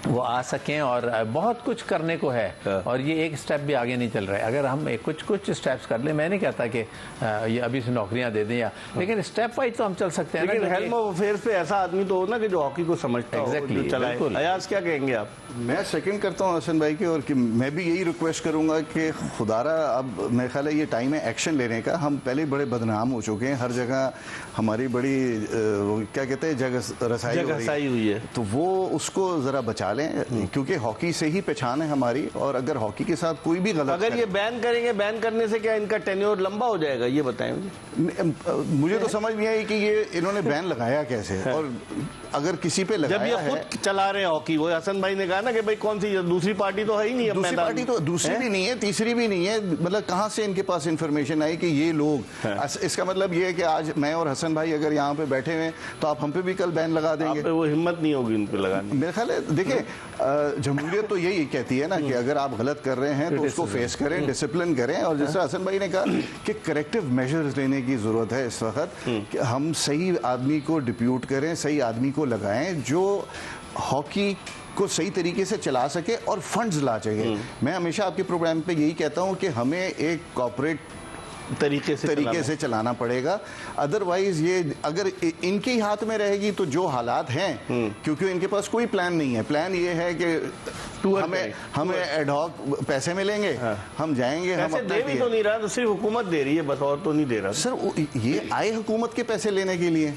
वो आ सकें। और बहुत कुछ करने को है और ये एक स्टेप भी आगे नहीं चल रहा है। अगर हम कुछ स्टेप्स कर लें, मैं नहीं कहता कि ये अभी से नौकरियां दे दें, लेकिन स्टेप वाइज तो हम चल सकते हैं। लेकिन हेल्म ऑफ अफेयर्स पे ऐसा आदमी तो हो ना कि जो हॉकी को समझता हो। एग्जैक्टली, बिल्कुल। अयाज, क्या कहेंगे आप? मैं सेकंड करता हूं हसन भाई के, और कि मैं भी यही रिक्वेस्ट करूंगा कि खुदारा अब मेरे ख्याल है ये टाइम है एक्शन लेने का। हम पहले बड़े बदनाम हो चुके हैं, हर जगह हमारी बड़ी क्या कहते हैं जगह रसाई हुई है, तो वो उसको ज़रा बचा लें, क्योंकि हॉकी से ही पहचान है हमारी। और अगर हॉकी के साथ कोई भी गलत, अगर ये बैन करेंगे, बैन करने से क्या इनका टेन्योर लंबा हो जाएगा, ये बताएं मुझे तो समझ नहीं आई कि ये इन्होंने बैन लगाया कैसे, और अगर किसी पे लगाया जब ये खुद चला रहे हैं हॉकी। वो हसन भाई ने कहा ना कि भाई कौन सी दूसरी पार्टी तो है ही नहीं, दूसरी पार्टी तो दूसरी भी नहीं है, तीसरी भी नहीं है। मतलब कहाँ से इनके पास इंफॉर्मेशन आई कि ये लोग, इसका मतलब ये है कि आज मैं और हसन भाई अगर यहाँ पे बैठे हुए तो आप हम पे भी कल बैन लगा देंगे। वो हिम्मत नहीं होगी उन पे लगाने। मेरे ख्याल है देखिए, जमहूरियत तो यही कहती है ना कि अगर आप गलत कर रहे हैं तो उसको फेस करें, डिसिप्लिन करें। और जैसे हसन भाई ने कहा कि करेक्टिव मेजर्स लेने की जरूरत है इस वक्त, कि हम सही आदमी को डिप्यूट करें, सही आदमी को लगाएं जो हॉकी को सही तरीके से चला सके और फंड्स ला सके। मैं हमेशा आपके प्रोग्राम पे यही कहता हूं कि हमें एक कॉर्पोरेट तरीके से चलाना पड़ेगा। अदरवाइज ये अगर इनके ही हाथ में रहेगी तो जो हालात हैं, क्योंकि इनके पास कोई प्लान नहीं है। प्लान ये है कि हमें एडहॉक पैसे मिलेंगे, हम जाएंगे, हम दे भी तो नहीं रहा, तो सिर्फ हुकूमत दे रही है बस, और तो नहीं दे रहा। सर ये आए हुकूमत के पैसे लेने के लिए,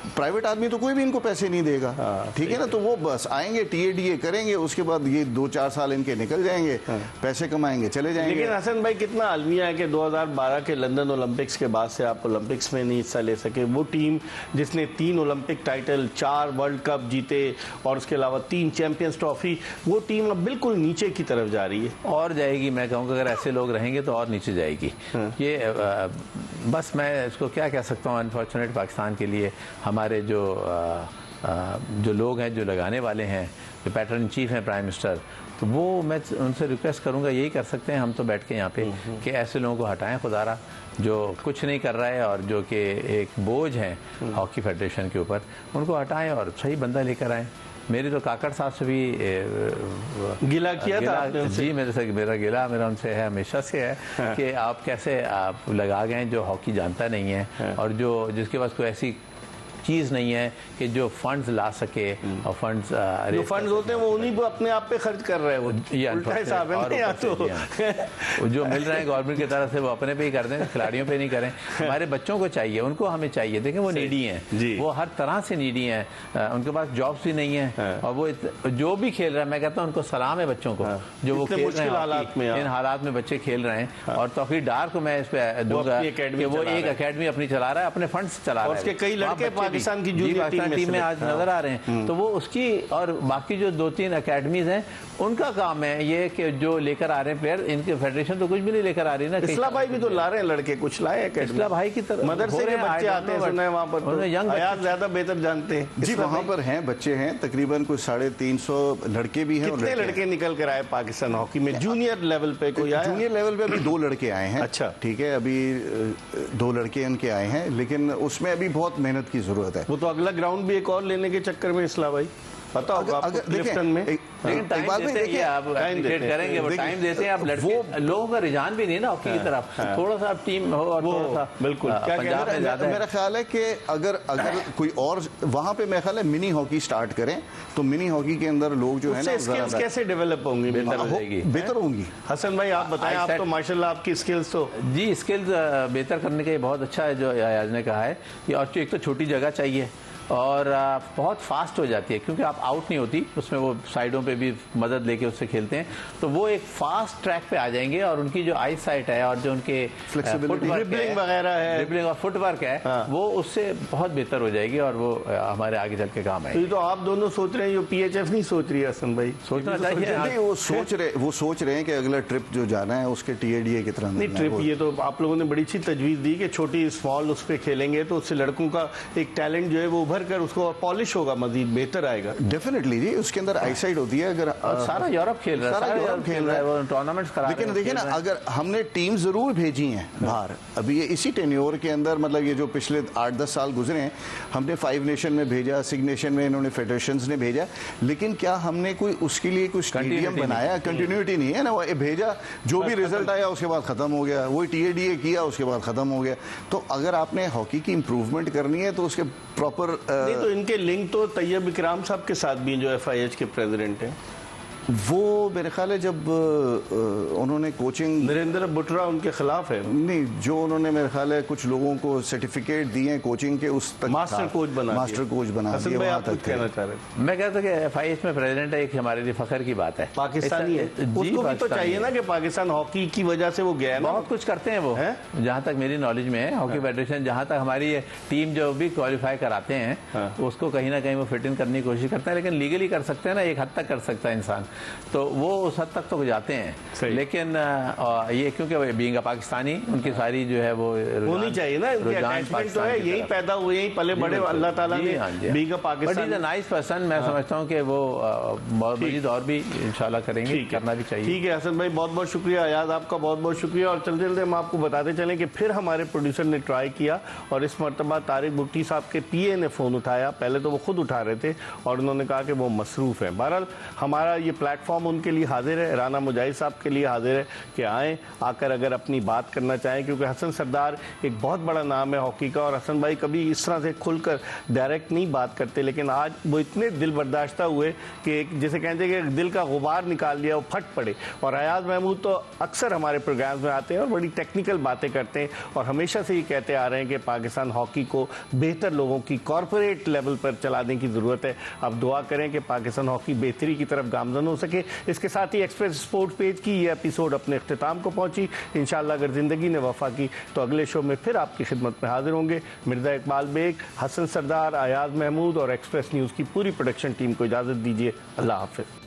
प्राइवेट आदमी तो कोई भी इनको पैसे नहीं देगा। ठीक है ना, तो वो बस आएंगे, TADA करेंगे, उसके बाद ये 2-4 साल इनके निकल जाएंगे, पैसे कमाएंगे, चले जाएंगे। लेकिन हसन भाई, कितना अलमिया है कि 2012 के लंदन ओलंपिक्स के बाद से आप ओलंपिक्स में नहीं हिस्सा ले सके। वो टीम जिसने 3 ओलंपिक टाइटल, 4 वर्ल्ड कप जीते और उसके अलावा 3 चैंपियंस ट्रॉफी, वो टीम अब बिल्कुल नीचे की तरफ जा रही है और जाएगी। मैं कहूँगा अगर ऐसे लोग रहेंगे तो और नीचे जाएगी। ये बस मैं इसको क्या कह सकता हूँ, अनफॉर्चुनेट पाकिस्तान के लिए हमारे जो लोग हैं, जो लगाने वाले हैं, जो पैटर्न इन चीफ हैं प्राइम मिनिस्टर, तो वो मैं उनसे रिक्वेस्ट करूंगा, यही कर सकते हैं हम तो बैठ के यहाँ पे, कि ऐसे लोगों को हटाएं खुदारा, जो कुछ नहीं कर रहा है और जो कि एक बोझ है हॉकी फेडरेशन के ऊपर, उनको हटाएं और सही बंदा लेकर आएँ। मेरी तो काकड़ साहब से भी गिला किया था जी, मेरा उनसे है, हमेशा से है कि आप कैसे आप लगा गए जो हॉकी जानता नहीं है और जो जिसके पास कोई ऐसी चीज़ नहीं है कि जो फंड्स ला सके और फंड्स जो फंड्स होते हैं वो उन्हीं को अपने आप पे खर्च कर रहे हैं, वो उल्टा हिसाब है ना, या तो जो मिल रहे हैं गवर्नमेंट की तरफ से वो अपने पे ही कर दें, खिलाड़ियों पे नहीं करें। हमारे बच्चों को चाहिए, उनको हमें चाहिए। देखें वो नीडी हैं, वो हर तरह से नीडी हैं, उनके पास जॉब्स भी नहीं है और वो जो भी खेल रहा है, मैं कहता हूँ उनको सलाम है बच्चों को जो वो खेल रहे हैं इन हालात में बच्चे खेल रहे हैं। और तौफीक डार को मैं इस पे दूंगा कि वो एक एकेडमी अपनी चला रहा है, अपने फंड्स चला रहा है। उसके कई लड़के पाकिस्तान की जूनियर टीम में आज नजर आ रहे हैं। तो वो उसकी और बाकी जो 2-3 एकेडमीज हैं उनका काम है ये कि जो लेकर आ रहे हैं प्लेयर, इनके फेडरेशन तो कुछ भी नहीं लेकर आ रही ना। इस्ला भाई भी तो ला रहे हैं लड़के, कुछ लाए इस्ला भाई की तरफ मदरसे के बच्चे आते हैं, सुना है वहाँ पर तो आयात ज्यादा बेहतर जानते हैं जी। वहाँ पर हैं बच्चे हैं तकरीबन कुछ 350 लड़के भी हैं। कितने लड़के निकल कर आए पाकिस्तान हॉकी में जूनियर लेवल पे? कोई आया? जूनियर लेवल पे अभी 2 लड़के आए हैं। अच्छा, ठीक है, अभी 2 लड़के उनके आए हैं, लेकिन उसमें अभी बहुत मेहनत की जरूरत है। वो तो अगला ग्राउंड भी एक और लेने के चक्कर में इस्ला भाई पता होगा आपको क्लिफ्टन में। लेकिन टाइम देते हैं, आप एप्रिशिएट करेंगे, वो टाइम देते हैं। आप लड़के लोगों का रुझान भी नहीं ना हॉकी की तरफ, थोड़ा सा टीम हो और थोड़ा सा बिल्कुल। पंजाब में ज्यादा मेरा ख्याल है कि अगर कोई और वहां पे मेरा ख्याल है मिनी हॉकी स्टार्ट करें तो मिनी हॉकी के अंदर लोग जो है ना स्किल्स कैसे डेवलप होंगी, बेहतर होंगी। हसन भाई आप बताएं, आप तो माशाल्लाह आपकी स्किल्स तो जी स्किल्स बेहतर करने के बहुत अच्छा है जो अयाज ने कहा है कि और एक तो छोटी जगह चाहिए और बहुत फास्ट हो जाती है क्योंकि आप आउट नहीं होती उसमें, वो साइडों पे भी मदद लेके उससे खेलते हैं तो वो एक फास्ट ट्रैक पे आ जाएंगे और उनकी जो आई साइट है और जो उनके ड्रिबलिंग वगैरह है, ड्रिबलिंग और फुटवर्क है वो उससे बहुत बेहतर हो जाएगी और वो हमारे आगे चल के काम आएगी। तो ये तो आप दोनों सोच रहे हैं, जो PHF नहीं सोच रही है हसन भाई? सोचना चाहिए। वो सोच रहे हैं कि अगला ट्रिप जो जाना है उसके TADA की तरह नहीं। ट्रिप ये तो आप लोगों ने बड़ी अच्छी तजवीज़ दी कि छोटी स्मॉल उस पर खेलेंगे तो उससे लड़कों का एक टैलेंट जो है वो उभर कर उसको पॉलिश होगा, मजीद बेहतर आएगा। डेफिनेटली जी, उसके अंदर आईसाइट होती है। अगर सारा यूरोप खेल रहा है, सारा यूरोप खेल रहा है, वो टूर्नामेंट्स करा रहे हैं। लेकिन देखिए ना, अगर हमने टीम जरूर भेजी है बाहर, अभी ये इसी टेन्योर के अंदर, मतलब ये जो पिछले 8-10 साल गुजरे हैं, हमने 5 नेशन में भेजा, 6 नेशन में इन्होंने फेडरेशंस ने भेजा, लेकिन क्या हमने कोई उसके लिए कोई स्टेडियम बनाया? कंटिन्यूटी नहीं है ना, वो भेजा, जो भी रिजल्ट आया उसके बाद खत्म हो गया, वही TADA किया उसके बाद खत्म हो गया। तो अगर आपने हॉकी की इंप्रूवमेंट करनी है तो उसके प्रॉपर नहीं, तो इनके लिंक तो तैयब इकराम साहब के साथ भी जो FIH के प्रेसिडेंट हैं, वो मेरे ख्याल है जब उन्होंने कोचिंग, नरेंद्र बुटरा उनके खिलाफ है। नहीं, जो उन्होंने मेरे ख्याल है कुछ लोगों को सर्टिफिकेट दिए हैं कोचिंग के, उस तक मास्टर कोच बना दिया। वहाँ तक कहना चाह रहे? मैं कहता कि FIH में प्रेसिडेंट है, एक हमारे लिए फखर की बात है। पाकिस्तानी है, उसको भी तो चाहिए ना कि पाकिस्तान हॉकी की वजह से वो गया है। बहुत कुछ करते हैं वो, जहाँ तक मेरी नॉलेज में है हॉकी फेडरेशन, जहाँ तक हमारी टीम जो भी क्वालिफाई कराते हैं उसको कहीं ना कहीं वो फिट इन करने की कोशिश करते हैं, लेकिन लीगली कर सकते हैं ना, एक हद तक कर सकता है इंसान, तो वो उस हद तक तो जाते हैं। लेकिन ये क्योंकि बीइंग पाकिस्तानी उनकी सारी जो है वो होनी चाहिए ना, अटैचमेंट तो है, यही पैदा हुए, यही पले बड़े, अल्लाह ताला ने बीइंग पाकिस्तानी नाइस पर्सन। मैं समझता हूँ कि वो मजीद और भी इंशाल्लाह करेंगे, करना भी चाहिए। ठीक है हसन भाई, बहुत बहुत शुक्रिया। आयाद आपका बहुत बहुत शुक्रिया। और चलते चलते हम आपको बताते चलें कि फिर हमारे प्रोड्यूसर ने ट्राई किया और इस मरतबा तारिक बुट्टी साहब के PA ने फ़ोन उठाया। पहले तो वो खुद उठा रहे थे और उन्होंने कहा कि वो मसरूफ़ हैं। बहरहाल हमारा ये प्लेटफॉर्म उनके लिए हाजिर है, राना मुजाहिद साहब के लिए हाजिर है कि आएँ, आकर अगर अपनी बात करना चाहें, क्योंकि हसन सरदार एक बहुत बड़ा नाम है हॉकी का और हसन भाई कभी इस तरह से खुलकर डायरेक्ट नहीं बात करते, लेकिन आज वो इतने दिल बर्दाश्ता हुए कि जैसे कहते हैं कि दिल का गुबार निकाल लिया, वो फट पड़े। और अयाज महमूद तो अक्सर हमारे प्रोग्राम्स में आते हैं और बड़ी टेक्निकल बातें करते हैं और हमेशा से ये कहते आ रहे हैं कि पाकिस्तान हॉकी को बेहतर लोगों की कॉरपोरेट लेवल पर चलाने की ज़रूरत है। अब दुआ करें कि पाकिस्तान हॉकी बेहतरी की तरफ गामजन हो सके। इसके साथ ही एक्सप्रेस स्पोर्ट्स पेज की ये एपिसोड अपने अख्तिताम को पहुंची। इंशाअल्लाह अगर ज़िंदगी ने वफा की तो अगले शो में फिर आपकी खिदमत में हाजिर होंगे। मिर्ज़ा इकबाल बेग, हसन सरदार, अयाज महमूद और एक्सप्रेस न्यूज़ की पूरी प्रोडक्शन टीम को इजाज़त दीजिए। अल्लाह हाफ़िज़।